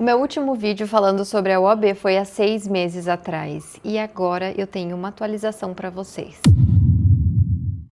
O meu último vídeo falando sobre a OAB foi há 6 meses atrás e agora eu tenho uma atualização para vocês.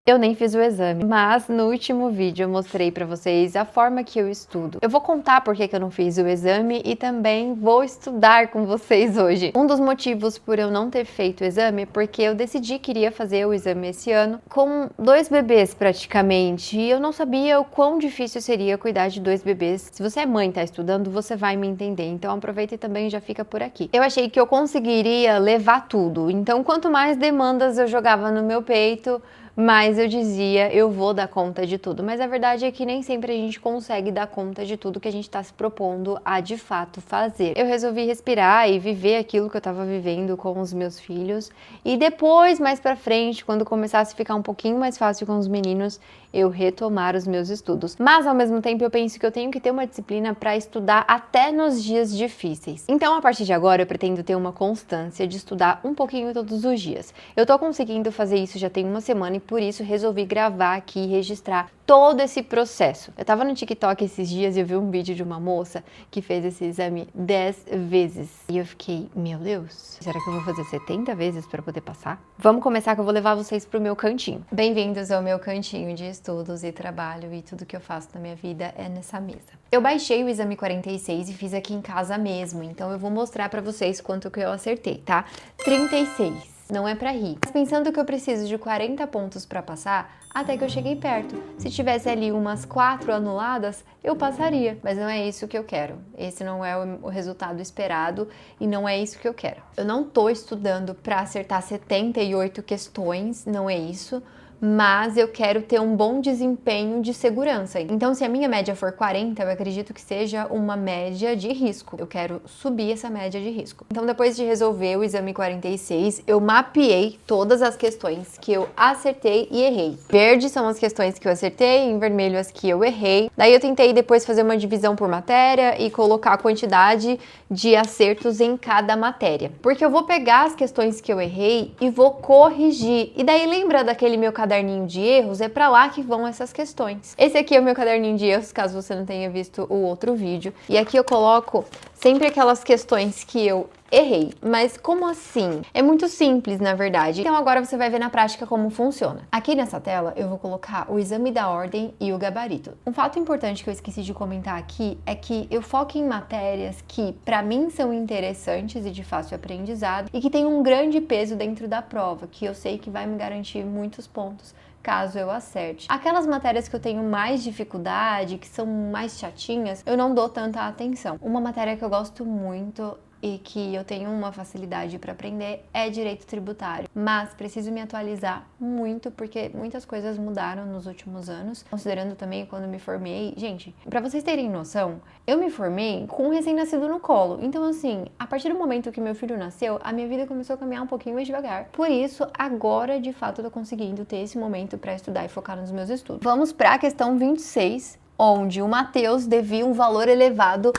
Eu nem fiz o exame, mas no último vídeo eu mostrei pra vocês a forma que eu estudo. Eu vou contar por que eu não fiz o exame e também vou estudar com vocês hoje. Um dos motivos por eu não ter feito o exame é porque eu decidi que iria fazer o exame esse ano com 2 bebês praticamente e eu não sabia o quão difícil seria cuidar de 2 bebês. Se você é mãe e tá estudando, você vai me entender, então aproveita e também já fica por aqui. Eu achei que eu conseguiria levar tudo, então quanto mais demandas eu jogava no meu peito, mas eu dizia, eu vou dar conta de tudo. Mas a verdade é que nem sempre a gente consegue dar conta de tudo que a gente está se propondo a de fato fazer. Eu resolvi respirar e viver aquilo que eu estava vivendo com os meus filhos. E depois, mais pra frente, quando começasse a ficar um pouquinho mais fácil com os meninos, eu retomar os meus estudos. Mas ao mesmo tempo eu penso que eu tenho que ter uma disciplina para estudar até nos dias difíceis. Então a partir de agora eu pretendo ter uma constância de estudar um pouquinho todos os dias. Eu tô conseguindo fazer isso já tem uma semana e por isso resolvi gravar aqui e registrar todo esse processo. Eu tava no TikTok esses dias e eu vi um vídeo de uma moça que fez esse exame 10 vezes. E eu fiquei, meu Deus, será que eu vou fazer 70 vezes para poder passar? Vamos começar que eu vou levar vocês pro meu cantinho. Bem-vindos ao meu cantinho de estudos e trabalho e tudo que eu faço na minha vida é nessa mesa. Eu baixei o exame 46 e fiz aqui em casa mesmo, então eu vou mostrar pra vocês quanto que eu acertei, tá? 36. Não é pra rir. Mas pensando que eu preciso de 40 pontos pra passar, até que eu cheguei perto. Se tivesse ali umas 4 anuladas, eu passaria. Mas não é isso que eu quero. Esse não é o resultado esperado e não é isso que eu quero. Eu não tô estudando pra acertar 78 questões, não é isso. Mas eu quero ter um bom desempenho de segurança. Então, se a minha média for 40, eu acredito que seja uma média de risco. Eu quero subir essa média de risco. Então, depois de resolver o exame 46, eu mapeei todas as questões que eu acertei e errei. Verde são as questões que eu acertei, em vermelho as que eu errei. Daí eu tentei depois fazer uma divisão por matéria e colocar a quantidade de acertos em cada matéria. Porque eu vou pegar as questões que eu errei e vou corrigir. E daí lembra daquele meu caderninho de erros? É pra lá que vão essas questões. Esse aqui é o meu caderninho de erros, caso você não tenha visto o outro vídeo. E aqui eu coloco sempre aquelas questões que eu errei. Mas como assim? É muito simples, na verdade. Então agora você vai ver na prática como funciona. Aqui nessa tela eu vou colocar o exame da ordem e o gabarito. Um fato importante que eu esqueci de comentar aqui é que eu foco em matérias que pra mim são interessantes e de fácil aprendizado e que tem um grande peso dentro da prova, que eu sei que vai me garantir muitos pontos caso eu acerte. Aquelas matérias que eu tenho mais dificuldade, que são mais chatinhas, eu não dou tanta atenção. Uma matéria que eu gosto muito e que eu tenho uma facilidade para aprender é direito tributário, mas preciso me atualizar muito porque muitas coisas mudaram nos últimos anos, considerando também quando me formei. Gente, para vocês terem noção, eu me formei com um recém-nascido no colo, então assim, a partir do momento que meu filho nasceu, a minha vida começou a caminhar um pouquinho mais devagar. Por isso, agora de fato eu tô conseguindo ter esse momento para estudar e focar nos meus estudos. Vamos para a questão 26, onde o Matheus devia um valor elevado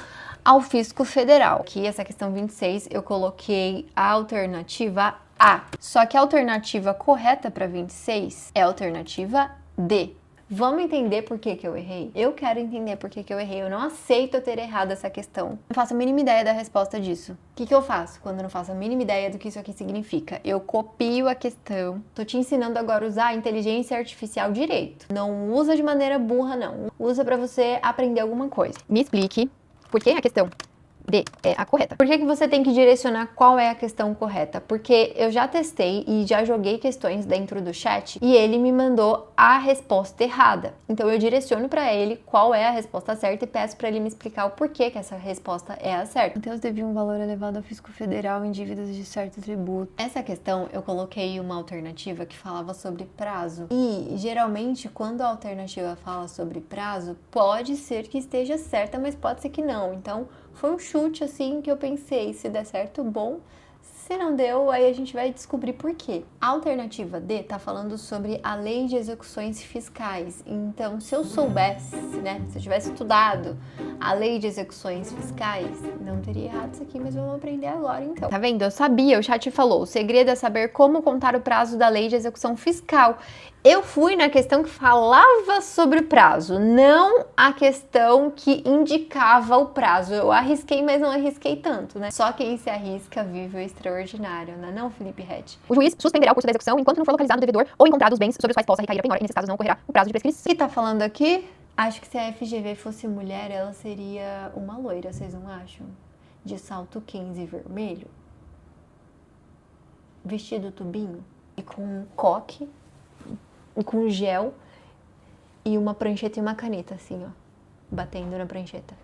ao fisco federal. Aqui, essa questão 26, eu coloquei a alternativa A. Só que a alternativa correta para 26 é a alternativa D. Vamos entender por que eu errei? Eu quero entender por que eu errei. Eu não aceito eu ter errado essa questão. Não faço a mínima ideia da resposta disso. O que eu faço quando eu não faço a mínima ideia do que isso aqui significa? Eu copio a questão. Tô te ensinando agora a usar a inteligência artificial direito. Não usa de maneira burra, não. Usa para você aprender alguma coisa. Me explique por que a questão D é a correta. Por que você tem que direcionar qual é a questão correta? Porque eu já testei e já joguei questões dentro do chat e ele me mandou a resposta errada. Então eu direciono para ele qual é a resposta certa e peço para ele me explicar o porquê que essa resposta é a certa. Então eu devia um valor elevado ao fisco federal em dívidas de certo tributo. Essa questão eu coloquei uma alternativa que falava sobre prazo. E geralmente quando a alternativa fala sobre prazo, pode ser que esteja certa, mas pode ser que não. Então foi um chute assim que eu pensei, se der certo, bom. Se não deu, aí a gente vai descobrir por quê. A alternativa D tá falando sobre a lei de execuções fiscais. Então, se eu soubesse, né, se eu tivesse estudado a lei de execuções fiscais, não teria errado isso aqui, mas vamos aprender agora então. Tá vendo? Eu sabia, o chat falou. O segredo é saber como contar o prazo da lei de execução fiscal. Eu fui na questão que falava sobre o prazo, não a questão que indicava o prazo. Eu arrisquei, mas não arrisquei tanto, né? Só quem se arrisca vive o extraordinário, né? Não, Felipe Rett. O juiz suspenderá o curso da execução enquanto não for localizado o devedor ou encontrado os bens sobre os quais possa recair a penhora, e nesses casos não ocorrerá o prazo de prescrição. O que tá falando aqui? Acho que se a FGV fosse mulher, ela seria uma loira, vocês não acham? De salto 15 vermelho, vestido tubinho e com um coque, com gel e uma prancheta e uma caneta, assim, ó, batendo na prancheta.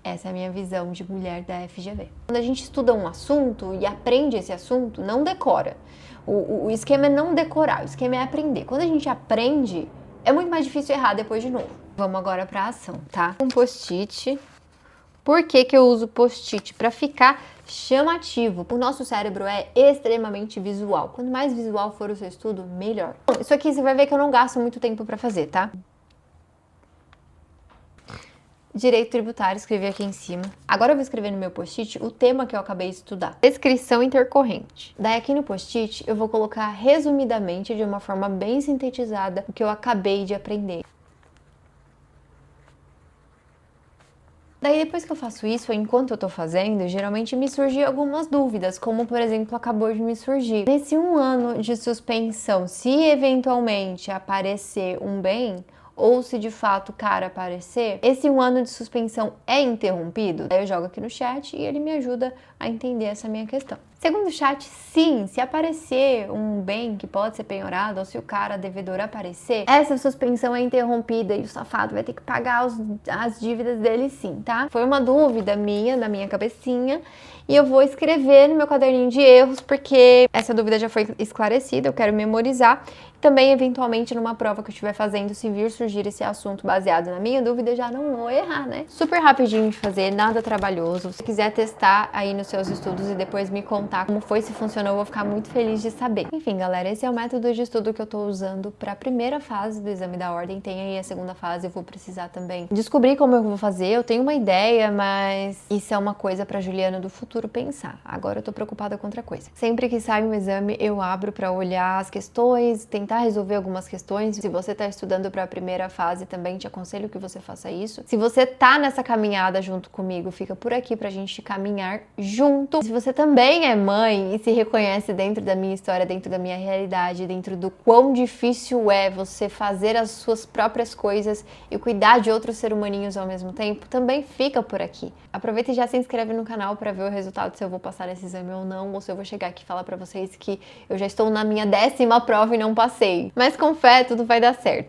Essa é a minha visão de mulher da FGV. Quando a gente estuda um assunto e aprende esse assunto, não decora. O esquema é não decorar, o esquema é aprender. Quando a gente aprende, é muito mais difícil errar depois de novo. Vamos agora para a ação, tá? Um post-it. Por que que eu uso post-it? Para ficar chamativo. O nosso cérebro é extremamente visual. Quanto mais visual for o seu estudo, melhor. Isso aqui você vai ver que eu não gasto muito tempo para fazer, tá? Direito tributário, escrevi aqui em cima. Agora eu vou escrever no meu post-it o tema que eu acabei de estudar. Descrição intercorrente. Daí aqui no post-it eu vou colocar resumidamente, de uma forma bem sintetizada, o que eu acabei de aprender. Daí depois que eu faço isso, enquanto eu tô fazendo, geralmente me surgem algumas dúvidas, como por exemplo, acabou de me surgir. Nesse 1 ano de suspensão, se eventualmente aparecer um bem, ou se de fato o cara aparecer, esse 1 ano de suspensão é interrompido? Aí eu jogo aqui no chat e ele me ajuda a entender essa minha questão. Segundo o chat, sim, se aparecer um bem que pode ser penhorado, ou se o cara devedor aparecer, essa suspensão é interrompida e o safado vai ter que pagar as dívidas dele sim, tá? Foi uma dúvida minha, da minha cabecinha, e eu vou escrever no meu caderninho de erros, porque essa dúvida já foi esclarecida, eu quero memorizar. Também, eventualmente, numa prova que eu estiver fazendo, se vir surgir esse assunto baseado na minha dúvida, eu já não vou errar, né? Super rapidinho de fazer, nada trabalhoso. Se quiser testar aí nos seus estudos e depois me contar como foi, se funcionou, eu vou ficar muito feliz de saber. Enfim, galera, esse é o método de estudo que eu tô usando para a primeira fase do exame da ordem. Tem aí a segunda fase, eu vou precisar também descobrir como eu vou fazer. Eu tenho uma ideia, mas isso é uma coisa para Juliana do futuro pensar. Agora eu tô preocupada com outra coisa. Sempre que sai um exame, eu abro para olhar as questões, tentar resolver algumas questões. Se você tá estudando para a primeira fase, também te aconselho que você faça isso. Se você tá nessa caminhada junto comigo, fica por aqui pra gente caminhar junto. Se você também é mãe e se reconhece dentro da minha história, dentro da minha realidade, dentro do quão difícil é você fazer as suas próprias coisas e cuidar de outros seres humaninhos ao mesmo tempo, também fica por aqui. Aproveita e já se inscreve no canal para ver o resultado, se eu vou passar nesse exame ou não, ou se eu vou chegar aqui e falar para vocês que eu já estou na minha 10ª prova e não passei. Mas com fé, tudo vai dar certo.